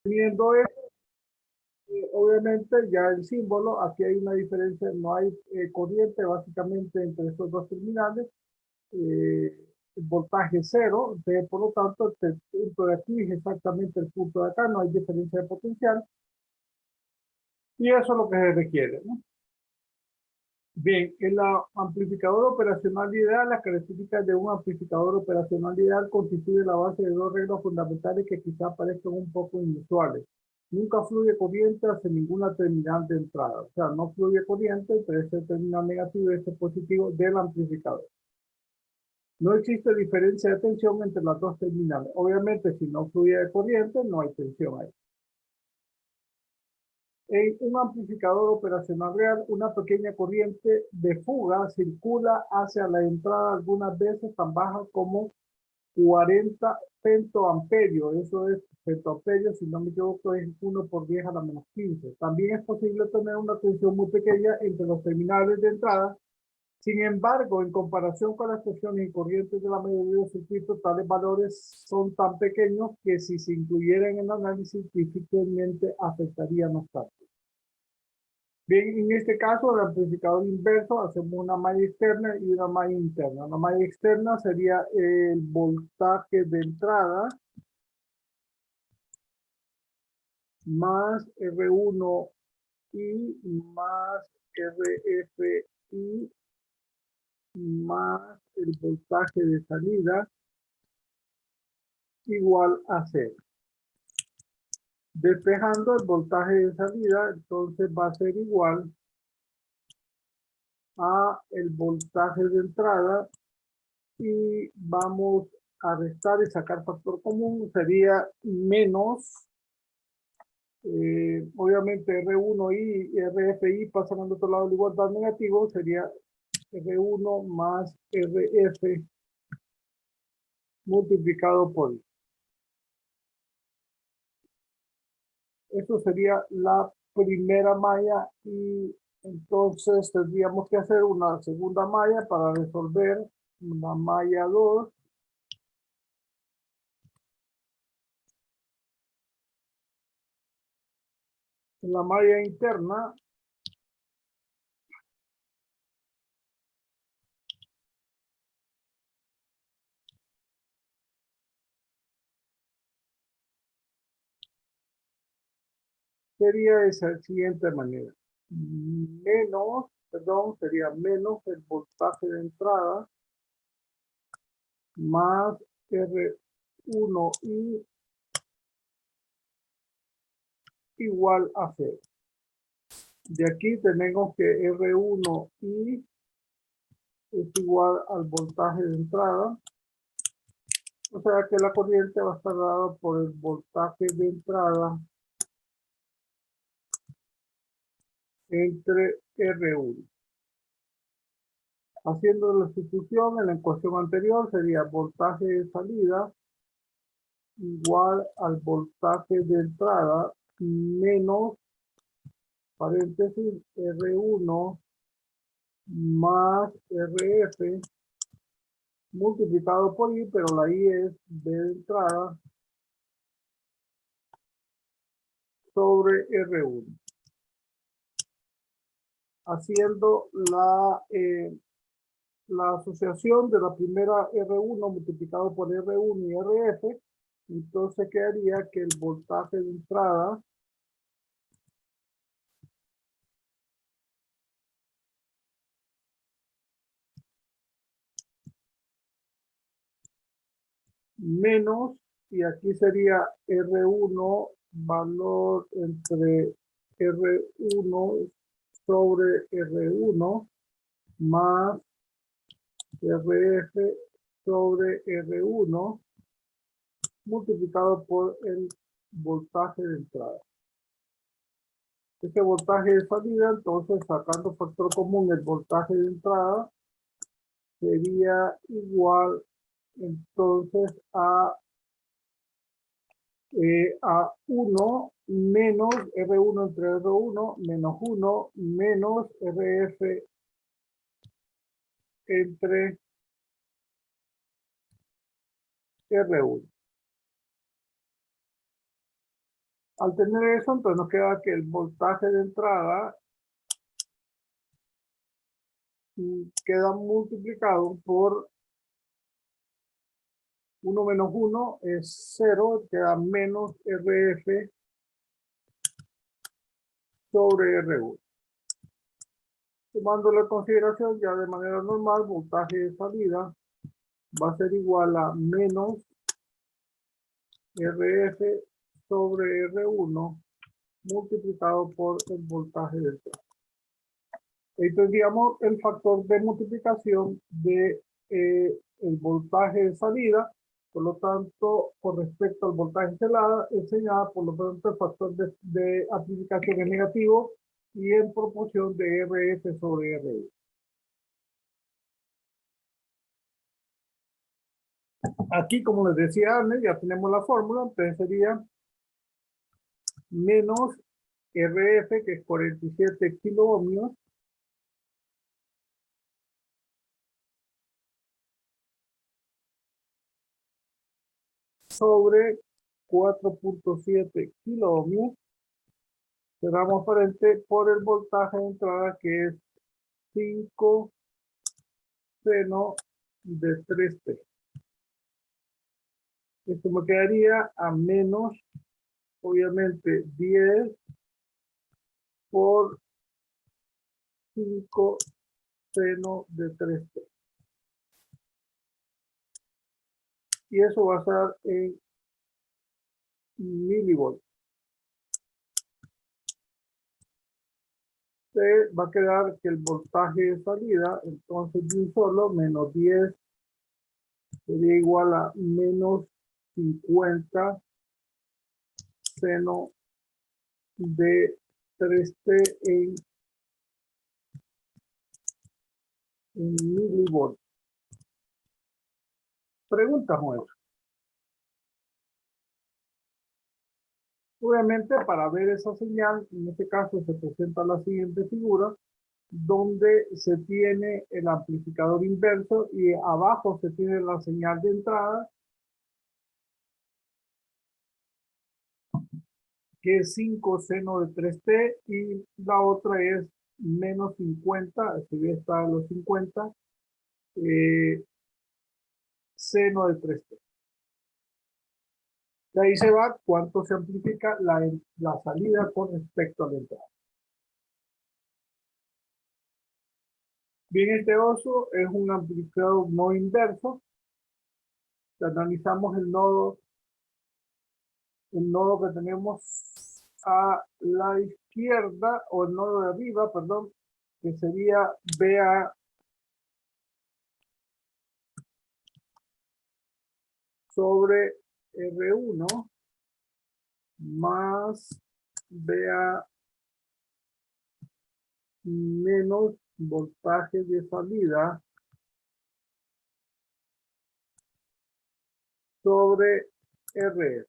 Teniendo eso, obviamente ya el símbolo, aquí hay una diferencia, no hay corriente básicamente entre estos dos terminales, el voltaje cero, entonces, por lo tanto el punto de aquí es exactamente el punto de acá, no hay diferencia de potencial, y eso es lo que se requiere, ¿no? Bien, en la amplificador operacional ideal, las características de un amplificador operacional ideal constituye la base de dos reglas fundamentales que quizás parezcan un poco inusuales. Nunca fluye corriente hacia ninguna terminal de entrada. O sea, no fluye corriente entre este terminal negativo y este positivo del amplificador. No existe diferencia de tensión entre las dos terminales. Obviamente, si no fluye corriente, no hay tensión ahí. En un amplificador operacional real, una pequeña corriente de fuga circula hacia la entrada algunas veces tan baja como 40 femtoamperios. Eso es femtoamperios, si no me equivoco, es 1 por 10 a la menos 15. También es posible tener una tensión muy pequeña entre los terminales de entrada. Sin embargo, en comparación con las tensiones y corrientes de la mayoría de los circuitos, tales valores son tan pequeños que si se incluyeran en el análisis, difícilmente afectarían los datos. Bien, en este caso, el amplificador inverso, hacemos una malla externa y una malla interna. La malla externa sería el voltaje de entrada más R1 y más RFI más el voltaje de salida igual a cero. Despejando el voltaje de salida, entonces va a ser igual a el voltaje de entrada y vamos a restar y sacar factor común, sería menos, obviamente R1 y RFI pasan al otro lado de la igualdad negativo, sería R1 más RF multiplicado por I. Eso sería la primera malla y entonces tendríamos que hacer una segunda malla para resolver una malla 2. En la malla interna sería de esa siguiente manera. Sería menos el voltaje de entrada más R1I igual a 0. De aquí tenemos que R1I es igual al voltaje de entrada. O sea que la corriente va a estar dada por el voltaje de entrada entre R1. Haciendo la sustitución en la ecuación anterior sería voltaje de salida igual al voltaje de entrada menos paréntesis R1 más RF multiplicado por I, pero la I es de entrada sobre R1. Haciendo la asociación de la primera R1 multiplicado por R1 y RF, entonces quedaría que el voltaje de entrada menos, y aquí sería R1 valor entre R1 sobre R1 más RF sobre R1 multiplicado por el voltaje de entrada. Este voltaje de salida, entonces sacando factor común, el voltaje de entrada sería igual entonces a 1 menos R1 entre R1 menos 1 menos RF entre R1. Al tener eso, entonces nos queda que el voltaje de entrada queda multiplicado por 1 menos 1 es 0, queda menos RF sobre R1. Tomándolo en consideración ya de manera normal, voltaje de salida va a ser igual a menos RF sobre R1 multiplicado por el voltaje de entrada. Entonces, digamos, el factor de multiplicación de el voltaje de salida, por lo tanto, con respecto al voltaje enseñada, por lo tanto, el factor de amplificación es negativo y en proporción de RF sobre RI. Aquí, como les decía Arne, ya tenemos la fórmula, entonces sería menos RF, que es 47 kiloohmios, sobre 4.7 kiloohmios, cerramos frente por el voltaje de entrada, que es 5 seno de 3t. Esto me quedaría a menos, obviamente, 10 por 5 seno de 3t. Y eso va a estar en milivolts. Se va a quedar que el voltaje de salida, entonces de un solo, menos 10, sería igual a menos 50 seno de 3t en milivolts. Pregunta, Juan. Obviamente, para ver esa señal, en este caso se presenta la siguiente figura, donde se tiene el amplificador inverso y abajo se tiene la señal de entrada, que es 5 seno de 3t, y la otra es menos 50, aquí está los 50, seno de 3t. De ahí se va cuánto se amplifica la salida con respecto a la entrada. Bien, este oso es un amplificador no inverso. Analizamos el nodo que tenemos a la izquierda, o el nodo de arriba, perdón, que sería BA sobre R1 más BA menos voltaje de salida sobre RF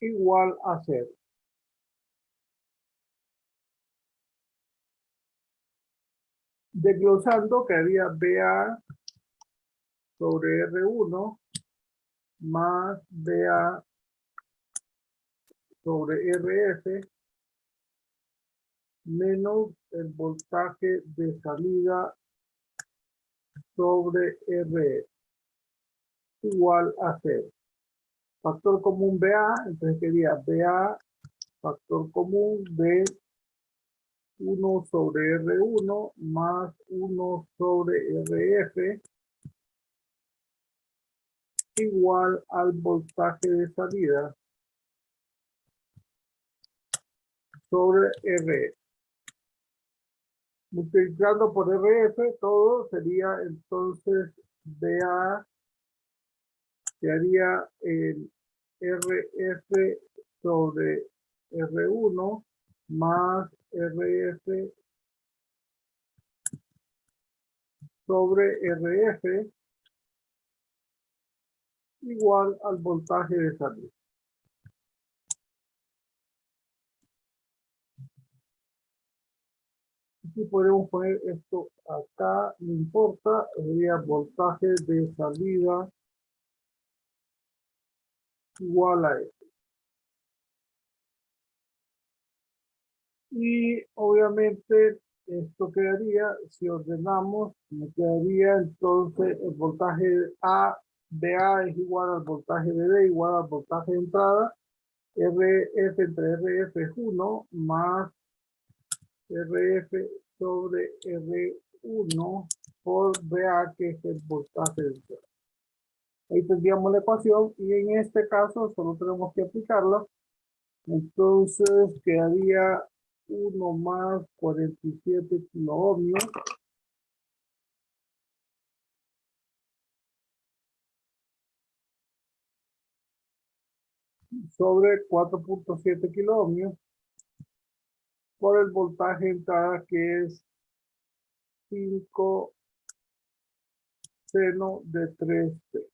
igual a 0. Desglosando, quedaría BA sobre R1 más BA sobre RF menos el voltaje de salida sobre RF igual a 0. Factor común BA, entonces quedaría BA factor común de 1 sobre R1 más 1 sobre RF igual al voltaje de salida sobre RF. Multiplicando por RF, todo sería entonces BA, que haría el RF sobre R1 más RF sobre RF igual al voltaje de salida. Aquí podemos poner esto acá, no importa, sería voltaje de salida igual a F. Y obviamente esto quedaría, si ordenamos, me quedaría entonces el voltaje A de A es igual al voltaje de B igual al voltaje de entrada. RF entre RF es 1 más RF sobre R1 por BA, que es el voltaje de entrada. Ahí tendríamos la ecuación y en este caso solo tenemos que aplicarla. Entonces quedaría 1 más 47 kiloohmios sobre 4.7 kiloohmios por el voltaje de entrada, que es 5 seno de 3t.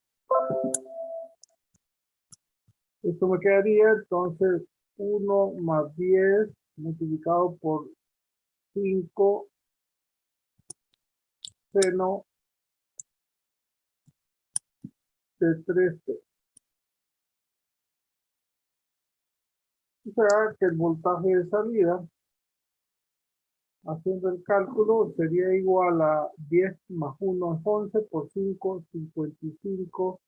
Esto me quedaría entonces 1 más 10 multiplicado por 5 seno de 3t. O sea que el voltaje de salida, haciendo el cálculo, sería igual a 10 más 1 es 11 por 5, 55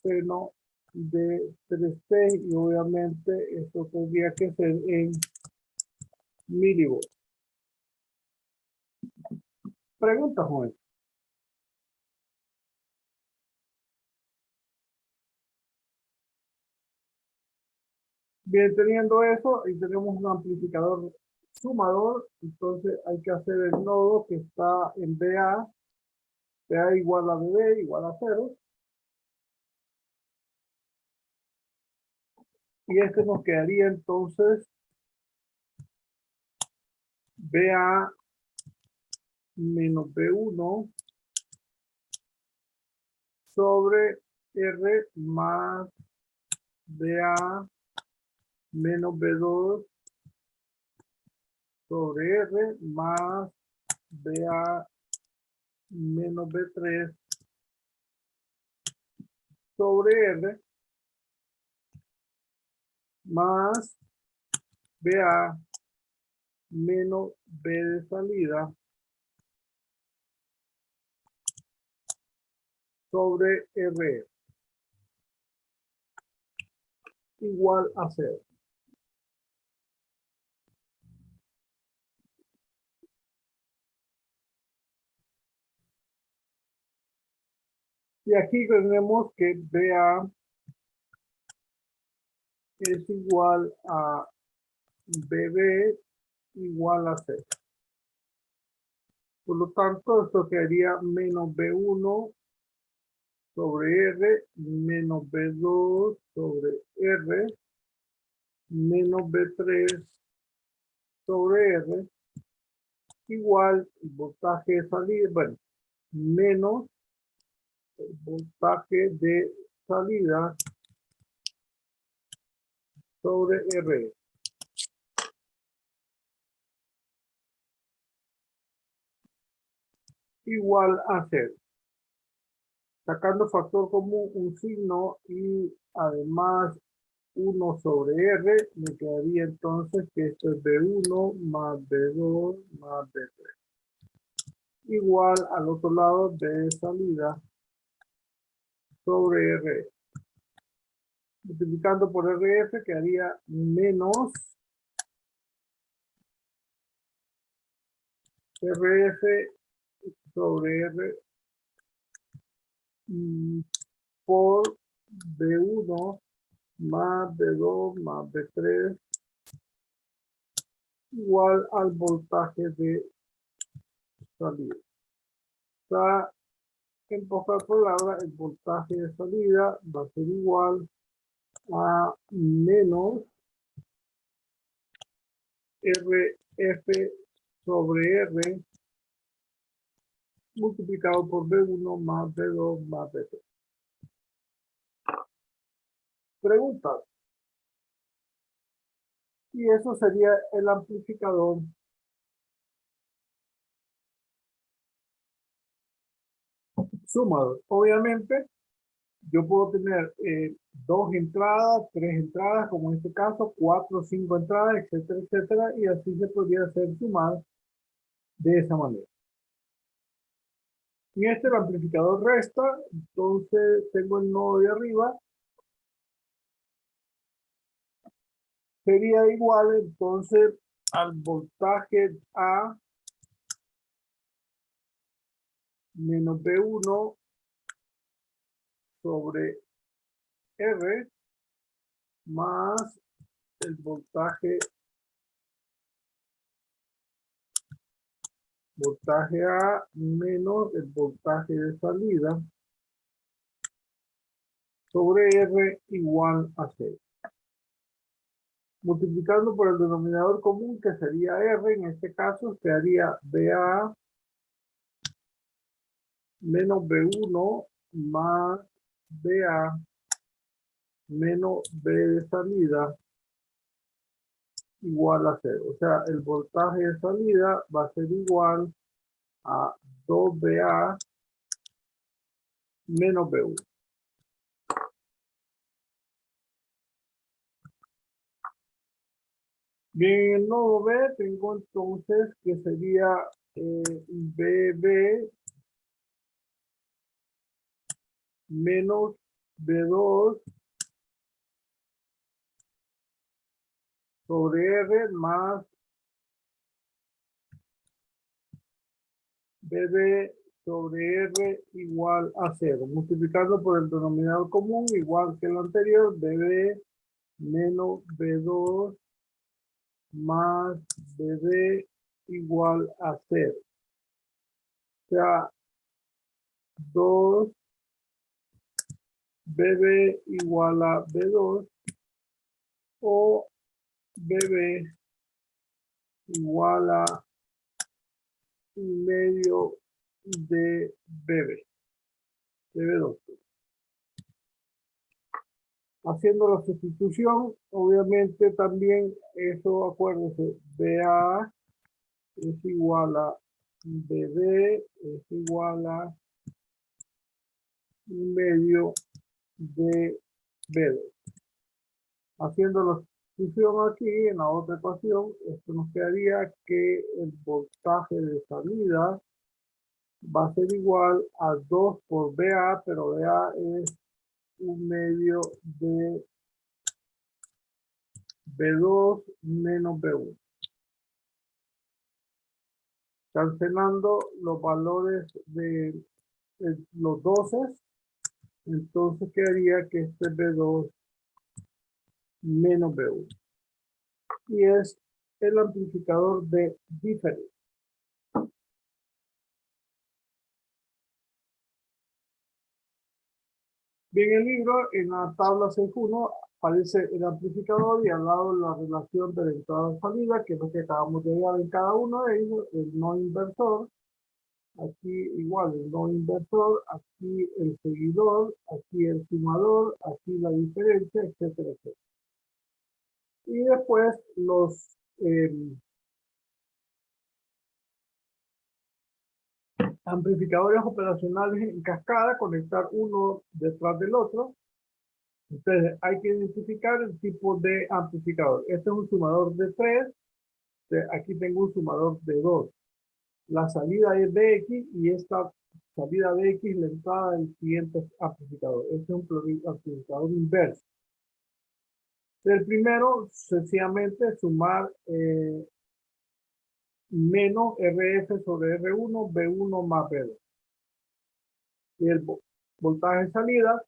seno de 3t, y obviamente esto tendría que ser en milivolts. Pregunta, joven. Bien, teniendo eso, ahí tenemos un amplificador sumador, entonces hay que hacer el nodo que está en BA, BA igual a BB igual a 0, y este nos quedaría entonces BA menos B1 sobre R más BA menos B2 sobre R más BA menos B3 sobre R más BA menos B de salida sobre R igual a 0. Y aquí tenemos que BA es igual a BB igual a 0. Por lo tanto, esto quedaría menos B1 sobre R menos B2 sobre R menos B3 sobre R igual el voltaje de salida, bueno, menos el voltaje de salida sobre R igual a 0. Sacando factor común un signo y además 1 sobre R, me quedaría entonces que esto es B1 más B2 más B3. Igual al otro lado de salida sobre R. Multiplicando por RF quedaría menos RF sobre R por B1 más B2 más B3 igual al voltaje de salida. O sea, en pocas palabras, el voltaje de salida va a ser igual a menos RF sobre R multiplicado por B1 más B2 más B3. Pregunta. Y eso sería el amplificador sumador. Obviamente, Yo puedo tener dos entradas, tres entradas, como en este caso, cuatro, cinco entradas, etcétera, etcétera, y así se podría hacer sumar de esa manera. En este el amplificador resta, entonces tengo el nodo de arriba, sería igual entonces al voltaje A menos B1 sobre R más el voltaje A menos el voltaje de salida sobre R igual a 0. Multiplicando por el denominador común, que sería R, en este caso se haría BA menos B1 más BA menos B de salida igual a 0. O sea, el voltaje de salida va a ser igual a 2BA menos B1. Bien, en el nodo B tengo entonces que sería BB menos B2 sobre R más BB sobre R igual a 0. Multiplicando por el denominador común, igual que el anterior, BB menos B2 más BB igual a 0. O sea, 2 BB igual a B2 o BB igual a medio de BB2. Haciendo la sustitución, obviamente también eso, acuérdense, BA es igual a BB es igual a medio de B2. Haciendo la sustitución aquí en la otra ecuación, esto nos quedaría que el voltaje de salida va a ser igual a 2 por BA, pero BA es un medio de B2 menos B1. Cancelando los valores de los 12, entonces quedaría que este es B2 menos B1. Y es el amplificador de diferencia. Bien, el libro, en la tabla 6.1, aparece el amplificador y al lado la relación de la entrada y salida, que es lo que acabamos de ver en cada uno de ellos, el no inversor, aquí igual el no inversor, aquí el seguidor, aquí el sumador, aquí la diferencia, etcétera, etcétera. Y después los amplificadores operacionales en cascada, conectar uno detrás del otro. Entonces hay que identificar el tipo de amplificador. Este es un sumador de 3, aquí tengo un sumador de 2. La salida es BX y esta salida BX es la entrada del siguiente amplificador. Este es un amplificador inverso. El primero, sencillamente, sumar menos RF sobre R1, B1 más B2. Y el voltaje de salida,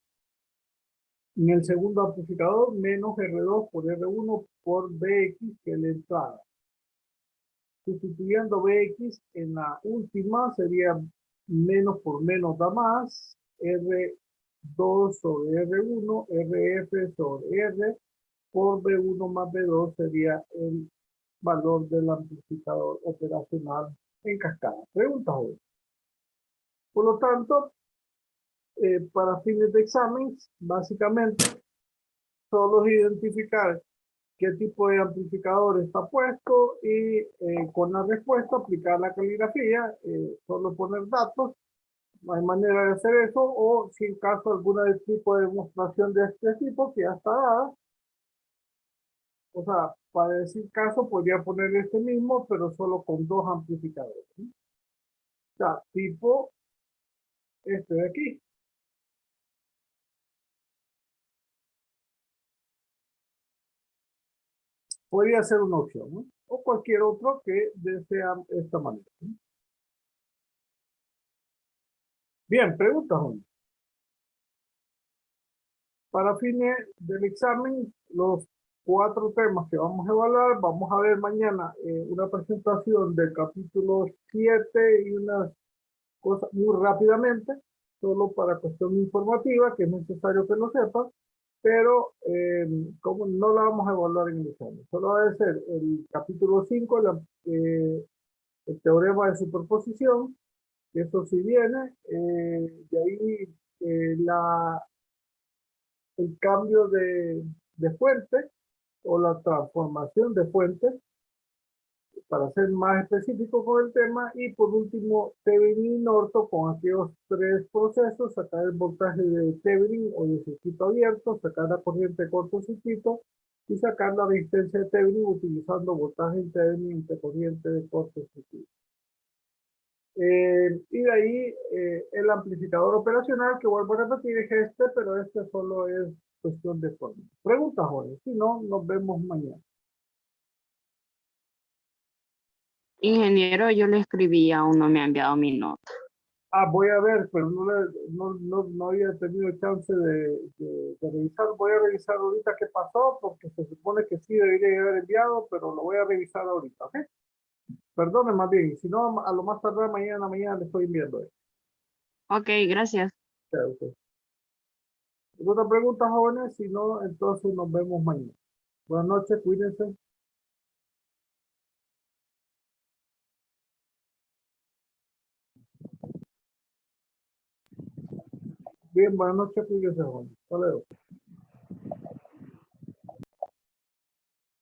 en el segundo amplificador, menos R2 por R1 por BX, que es la entrada. Sustituyendo BX en la última, sería menos por menos da más, R2 sobre R1, RF sobre R, por B1 más B2 sería el valor del amplificador operacional en cascada. Pregunta hoy. Por lo tanto, para fines de examen, básicamente, solo es identificar qué tipo de amplificador está puesto y con la respuesta aplicar la caligrafía, solo poner datos no hay manera de hacer eso, o si en caso alguna de tipo de demostración de este tipo que ya está dada, o sea, para decir caso podría poner este mismo, pero solo con dos amplificadores, ¿sí? O sea, tipo este de aquí. Podría ser una opción, ¿no? O cualquier otro que desea esta manera, ¿no? Bien, pregunta, Juan. Para fines del examen, los cuatro temas que vamos a evaluar, vamos a ver mañana una presentación del capítulo 7 y unas cosas muy rápidamente, solo para cuestión informativa, que es necesario que lo sepan, pero como no la vamos a evaluar en el examen, solo va a ser el capítulo 5, el teorema de superposición, que eso sí viene, de ahí el cambio de fuente o la transformación de fuente, para ser más específico con el tema, y por último Thevenin y Norton con aquellos tres procesos: sacar el voltaje de Thevenin o de circuito abierto, sacar la corriente de cortocircuito y sacar la resistencia de Thevenin utilizando voltaje en Thevenin entre corriente de cortocircuito. Y de ahí el amplificador operacional, que vuelvo a repetir, es este, pero este solo es cuestión de forma. Preguntas, Jorge. Si no, nos vemos mañana. Ingeniero, yo le escribí, aún no me ha enviado mi nota. Ah, voy a ver, pero no había tenido chance de revisar. Voy a revisar ahorita qué pasó, porque se supone que sí debería haber enviado, pero lo voy a revisar ahorita, ¿ok? Perdone más bien, si no, a lo más tardar mañana le estoy enviando esto. Ok, gracias. Ok. ¿Alguna pregunta, jóvenes? Si no, entonces nos vemos mañana. Buenas noches, cuídense. Bien, buenas noches, cuídense, jóvenes. Hasta luego.